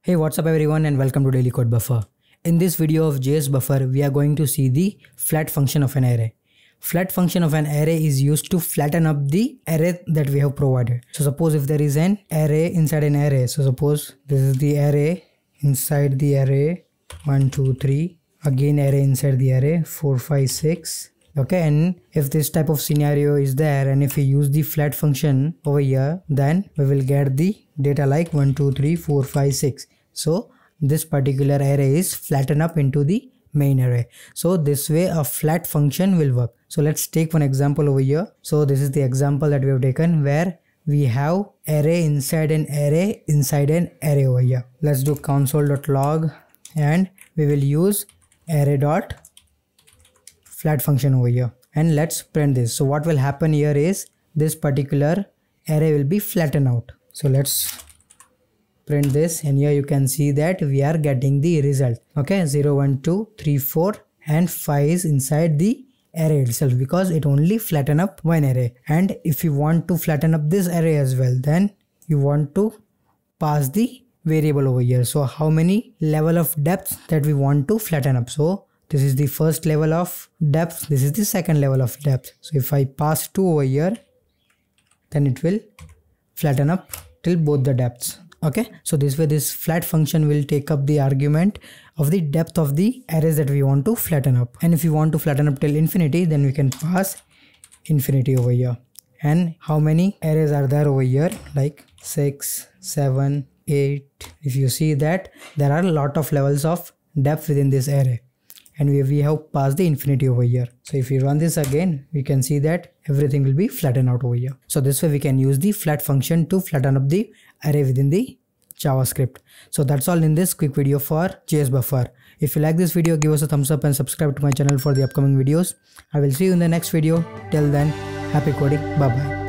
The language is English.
Hey, what's up everyone and welcome to Daily Code Buffer. In this video of JS Buffer, we are going to see the flat function of an array. Flat function of an array is used to flatten up the array that we have provided. So suppose if there is an array inside an array. So suppose this is the array inside the array 1, 2, 3. Again array inside the array 4, 5, 6. Okay, and if this type of scenario is there and if we use the flat function over here, then we will get the data like 1, 2, 3, 4, 5, 6. So this particular array is flattened up into the main array. So this way a flat function will work. So let's take one example over here. So this is the example that we have taken where we have array inside an array inside an array over here. Let's do console.log and we will use array.flat function over here, and let's print this. So what will happen here is this particular array will be flattened out. So let's print this, and here you can see that we are getting the result. Okay, 0, 1, 2, 3, 4 and 5 is inside the array itself because it only flatten up one array. And if you want to flatten up this array as well, then you want to pass the variable over here. So how many level of depth that we want to flatten up. So this is the first level of depth, this is the second level of depth. So if I pass 2 over here, then it will flatten up till both the depths. Okay, so this way this flat function will take up the argument of the depth of the arrays that we want to flatten up. And if you want to flatten up till infinity, then we can pass infinity over here. And how many arrays are there over here? Like 6, 7, 8. If you see that there are a lot of levels of depth within this array, and we have passed the infinity over here. So if we run this again, we can see that everything will be flattened out over here. So this way we can use the flat function to flatten up the array within the JavaScript. So that's all in this quick video for JS Buffer. If you like this video, give us a thumbs up and subscribe to my channel for the upcoming videos. I will see you in the next video. Till then, happy coding. Bye bye.